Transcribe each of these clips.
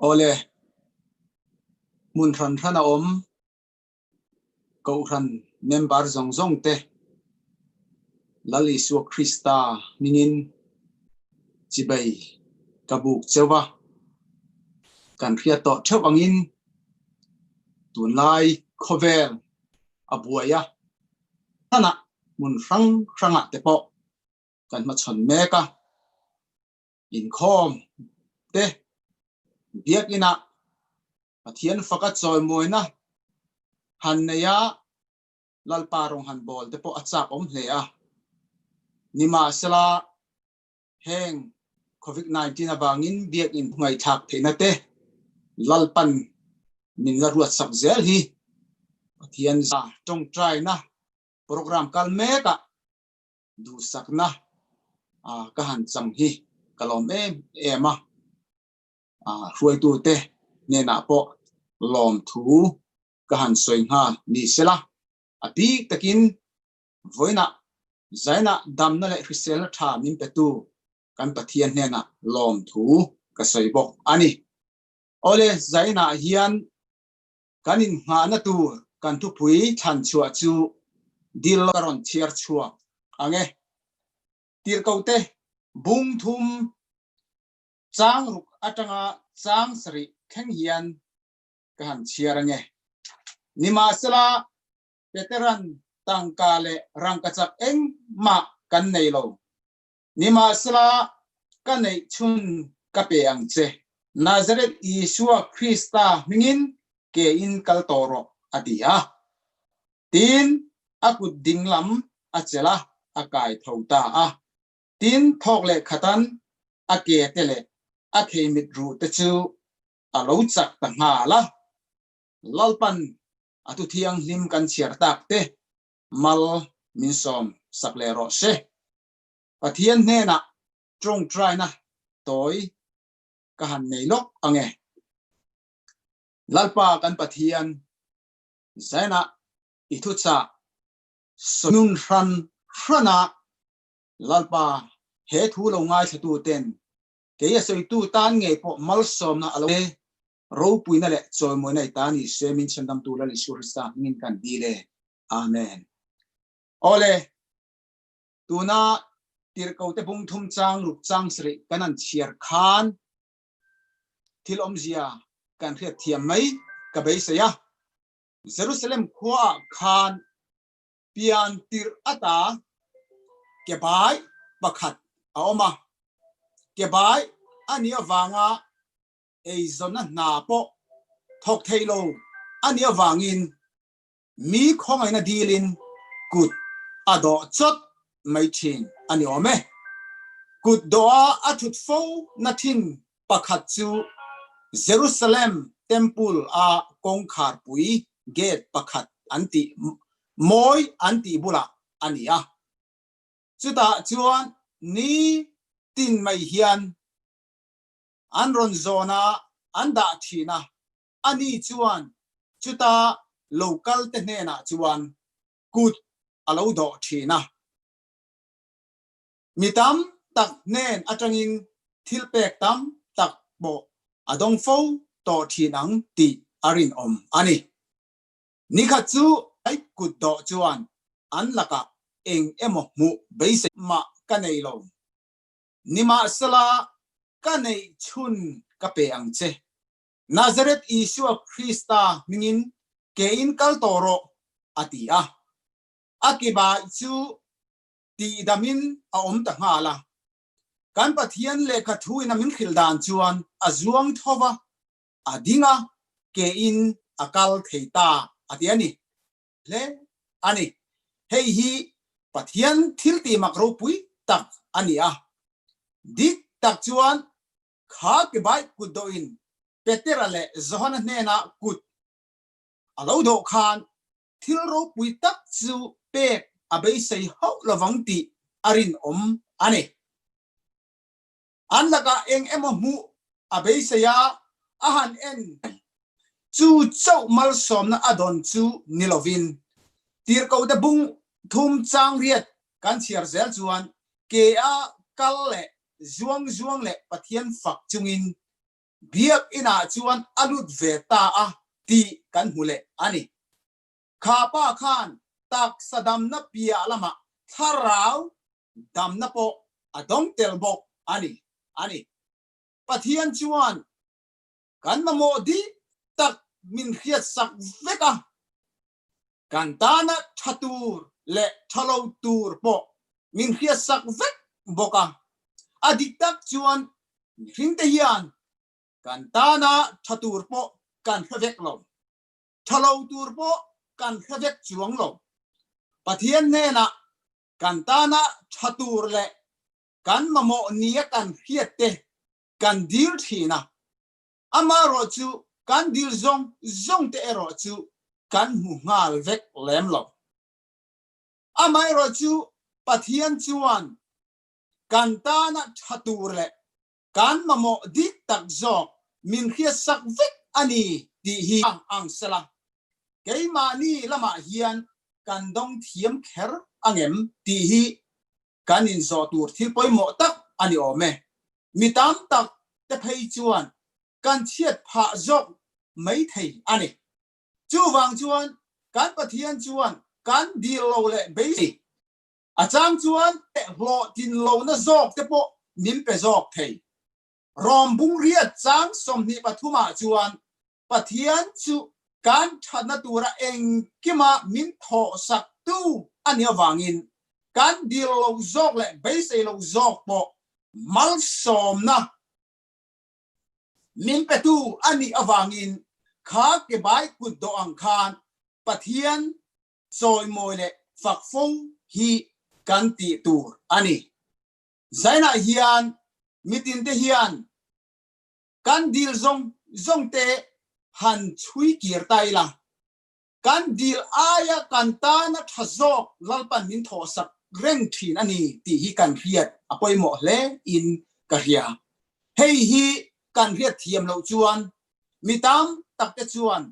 ole mun ran thana kohhran member zong te lali su Krista mingin chibai kabuk chewa kan khia to theu angin tunlai Khawvel abuaya thana mun ranga te po kan ma chon meka in khom te biak ina pathian fakat choi moina han neya lalparong han bol te po achak hle a nima sela heng COVID-19 abangin biak in ngai thak theina te lalpan min la ruat sak zel hi pathian za Tawngtai na program kalmeka du sakna ka han chang hi kalom ema ruai tu te ne na po lom thu ka han soing ha ni sela api takin voina zaina damna le hrisel tha min petu kan pathian ne na lom thu ka soibok ani ole zaina hian kanin nga na tu kan thu pui than chua chu dil ron chiar chua ange tir kaute bung thum chang ruk atanga chang sri kheng hian kan chiar ange nima sela veteran tangkale rangkachak eng ma kan nei lo nima sela kan nei chun kape ang che Nazareth Isua Krista mingin ke in kaltoro atia tin akut dinglam achela akai thauta tin thokle khatan ake tele akhe mitru te chu alo chak ta nga la lalpan atu thiang lim kan chiar tak te mal min som sakle ro se pathian ne na Tawngtai na toy ka han nei lok ange lalpa kan pathian zaina ithu cha sonun hrana lalpa he thu lo ngai thatu ten ke ya soi tu tan nge po mal som na alo ro puina le choi mo nai ta ni semin chandam tu la li surista min kan dile amen ole tuna tir kaute bung thum chang lup chang sri kanan chiar khan thil omzia kan khia thiam mai ka bei se ya Jerusalem khwa khan pian tir ata ke bai pakhat aoma ke bai ani awanga ei zona na po thok thailo ani awangin mi khongai na dilin kut ado chot mai thin ani ome kut doa athut fo na thin pakhat chu Jerusalem temple a kongkhar pui gate pakhat anti moi anti bula ania chuta chuan ni tin mai hian anron zona anda thina ani chuan chuta local te hna chuan kut alo do thina mitam tak nen atangin thilpek tam tak bo adong fo to thinang ti arin ani nikha chu ai kut do chuan an laka eng emo mu beise ma kanei lo nima sala kanei chun kape ang che Nazareth Isua Krista mingin ke in kaltoro atia akiba chu ti damin a ta ngala kan pathian le ka thuina min khildan chuan azuang thowa adinga ke in akal theita atiani le ani hei hi pathian thilti makro pui tak ania dik tak chuan kha ke bai kudoin peterale zohana nena kut alo do khan thilro pui tak chu pek abei sei ho lawangti arin ani anlaka eng emo mu abei seya ahan en chu chau mal som na adon chu nilovin tir ko da bung thum chang riat kan chiar zel chuan ke a kal le zuang le pathian fak chungin biak ina chuan alut ve ta a ti kan hule ani khapa khan tak sadam na pia lama tharau dam na po adong telbok ani pathian chuan kan mamo di tak min khiat sak veka kan tana thatur le thalo tur po min khiat sak vek boka adik tak chuan ring te hian kan tana thatur po kan vek lo thalo tur po kan vek chuang lo pathian ne na kan tana thatur le kan mamo nia kan khiat te kan dil thina ama ro chu kan dil zong te ero chu kan hu ngal vek lem lo amai ro chu pathian chuan kan tana thatur le kan mamo dik tak zo min khia sak vek ani ti hi ang sala keima ni lama hian kan dong thiam kher angem ti hi kan in zo tur thil poi mo tak ani ome mitam tak te phei chuan kan chiat pha zok mai thei ani chu wang chuan kan pathian chuan kan di lo le beisi achang chuan lo tin lo na zok te po nim pe zok thei rom bung ria chang som ni pathuma chuan pathian chu kan thana tura eng kima min tho sak tu ani awangin kan di lo zok le beisi lo zok po mal som na min pe tu ani awangin kha ke bai kut do ang khan pathian soi moi le fak phong hi kan ti tur ani zaina hian mitin te hian kan dil zong te han chui kir tai la kan dil aya kan ta na thazok lalpan min tho sak reng thin ani ti hi kan riat apoi mo le in ka ria hei hi kan riat thiam lo chuan mitam tak te chuan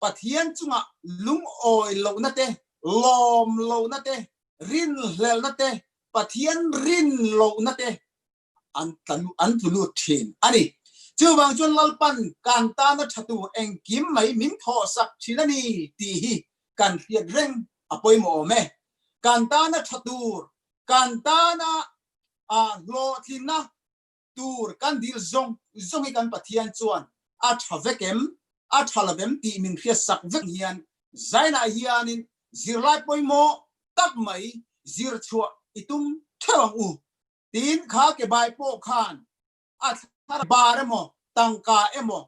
pathian chunga lung oi lo na te lom lo na te rin hlel na te pathian rin lo na te an tulu thin ani chu wang chuan lalpan kan ta na thatu eng kim mai min tho sak thinani ti hi kan riat reng apoi mo me kan ta na thatur kan ta na lo thin na tur kan dil zong hi kan pathian chuan a thavekem a thalabem ti min khia sak vek hian zaina hianin zirlai poimo tak mai zir chua itum thawang u tin kha ke bai po khan a thar baremo tangka emo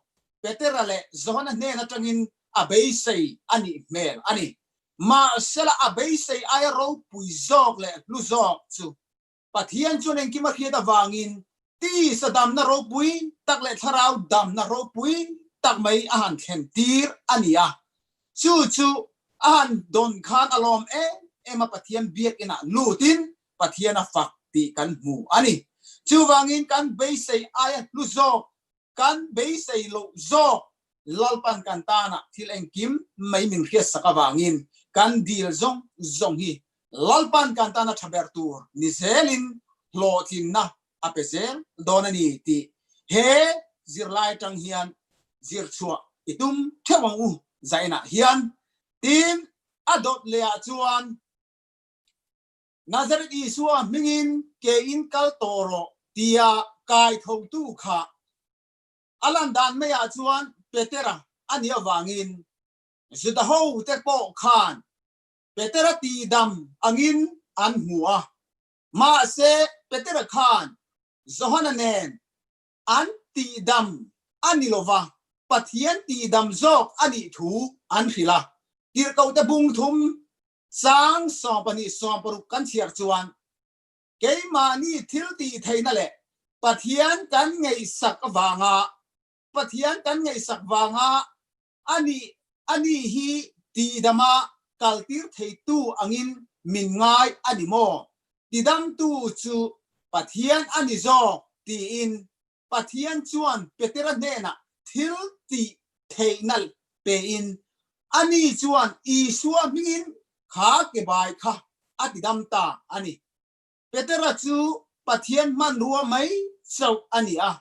peterale zona ne na tangin abei sei ani mel ani ma sela abei sei ai ro pui zok le lu zok chu pathian chuan eng kima khia da wangin ti sadam na ro pui tak le tharau dam na ro pui tak mai ahan khen tir ania chu ahan don khan alom ema pathian biak ina lutin pathian a fak ti kan mu ani chu wangin kan beisei aya lu zok kan beisei lo zok lalpan kan tana thil eng kim mai min khia sakawangin kan dil zong hi lalpan kan tana thaber tur ni zelin lo thin na apezel donani ti he zirlai tang hian zir chua itum thewang u zaina hian tin adot lea chuan Nazaret isua mingin ke in kal toro tia kai thau tu kha alan dan me ya chuan petera ani awangin zuda ho te po khan petera ti dam angin an hua ma se petera khan zohana nen an ti dam anilova pathian ti dam zok ani thu an khila tir kau te bung thum sang som pani som paru kan chiar chuan keimani thil ti theina le pathian kan ngei sak wanga pathian kan ngei sak wanga ani hi ti dama kaltir thei tu angin min ngai ani mo ti dam tu chu pathian ani zo ti in pathian chuan petera nena thil ti theinal pe in ani chuan isua mingin kha ke bai kha ati dam ta ani petera chu pathian man ruwa mai chau ani a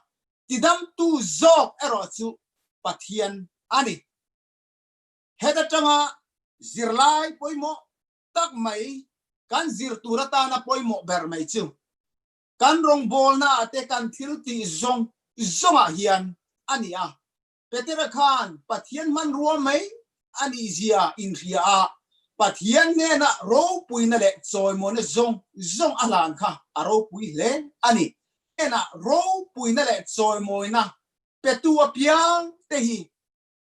tidam tu zok ero chu pathian ani heta tanga zirlai poimo tak mai kan zir turata na poimo ber mai chu kan rong bol na ate kan thil ti zonga hian ani a petera khan pathian man ruam mai ani zia in ria a pathian ne na ro puina le choi mo na zong alan kha aro pui le ani ena ro puina le choi mo na petu apiang te hi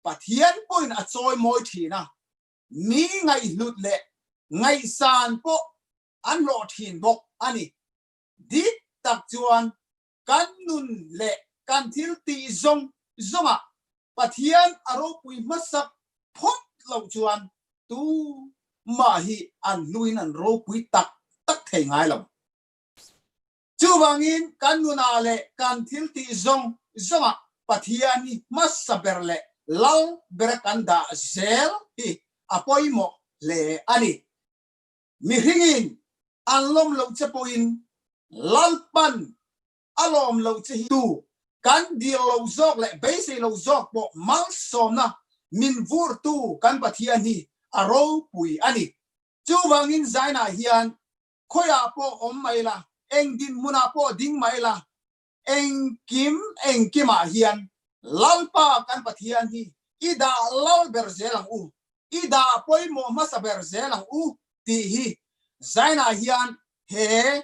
pathian point a choi moi thina mi ngai lut le ngai san po an lo thin bok ani di tak chuan kan nun le kan thil ti zonga pathian aro pui masak phot lo chuan tu ma hi an luin an ro pui tak thei ngai lo chu wangin kan nuna le kan thil ti zonga pathian ni masaber le lau berakanda zel hi apoimo le ani mi hingin anlom lo chepoin lalpan alom lo che tu kan dir lo zok le base lo zok po mal somna min vur tu kan pathian hi aro pui ani chu wangin zaina hian khoya po om mai la engdin muna po ding mai la engkima hian lalpa kan pathian hi ida lal berzelang u ida poimo masa berzelang u ti hi zaina hian he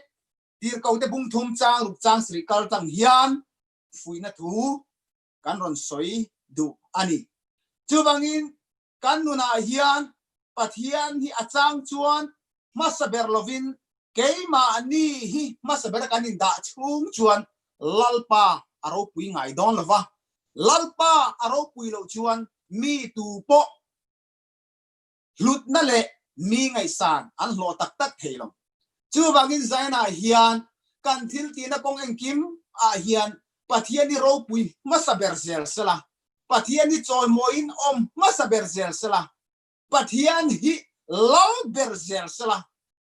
tir kaute bung thum chang ruk chang sri kal tang hian fuina thu kan ron soi du ani chuwangin kan nuna hian pathian hi achang chuan masa berlovin keima ani hi masa ber kanin da chung chuan lalpa aro pui ngai don lova lalpa aro pui lo chuan mi tu po lut na le mi ngai san an lo tak thelom chu wangin zaina hian kan thil ti na kong engkim a hian pathian ni ro pui masa berzel sela pathian ni choi moin om masa berzel sela pathian hi lal berzel sela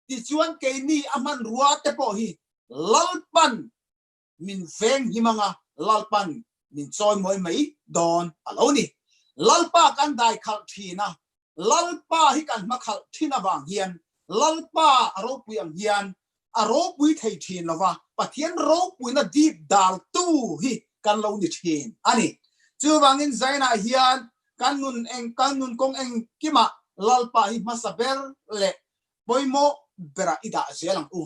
ti chuan ke ni aman ruwa te po hi lalpan min feng himanga lalpan min choi moi mai don aloni lalpa kan dai khal thina lalpa hi kan makhal thina wang hian lalpa aro pui ang hian aro pui thei thin lova pathian ro pui na deep dal tu hi kan lo ni thin ani chu wangin zaina hian kan nun kong eng kima lalpa hi masaber le poimo bera ida zelang u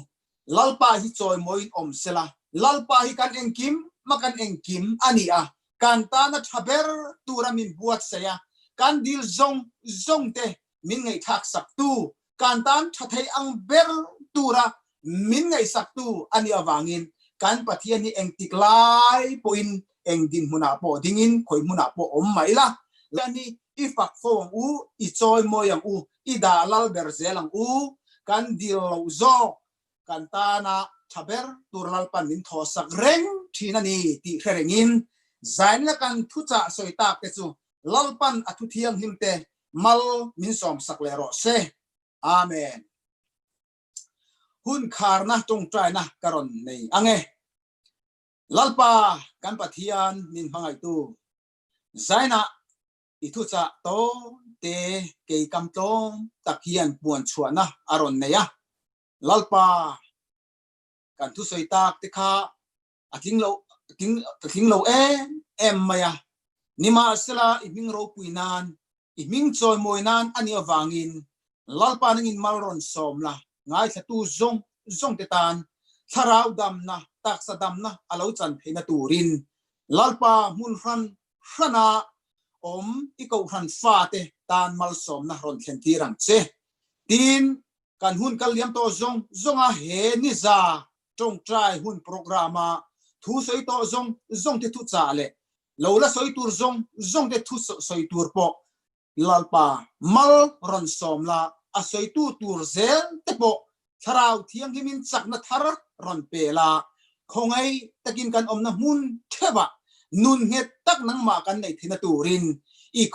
lalpa hi choi moi om sela lalpa hi kan engkim makan engkim ani a kan ta na thaber turamin buatsaih kan dil zong te min ngai thak sak tu kan tan thathei ang ber tura min ngai sak tu ani awangin kan pathian ni engtik lai poin engdin huna po dingin khoi huna po om maila lani ifak phong u I choi moyang u ida lal berzelang u kan dil lo zo kan ta na thaber turlal pan min thosak reng thina ni ti kherengin zain la kan thucha soita te chu lalpan athu thiang himte mal min som saklero se amen hun kharna tawngtai na karon nei ange lalpa kan pathian min hangai tu zaina ithucha to te ke kam tong takhian puan chuana aron neya lalpa kan thu soita te kha aking lo em maya nima sela iming ro puinan iming choi moinan ani awangin lalpa nangin malron somla ngai thatu zong te tan tharau dam na taksa dam na alo chan theina turin lalpa mun hrana om kohhran fa te tan mal som na ron thlen ti rang che tin kan hun kal liam to zonga he ni za Tawngtai hun programa thu soi to zong te thu cha le lo la soi tur zong te thu soi tur po lalpa mal ron som la a soi tu tur zel te po tharau thiang himin chakna thar ron pe la khongai takin kan om na mun theba nun he tak nang ma kan nei thina turin I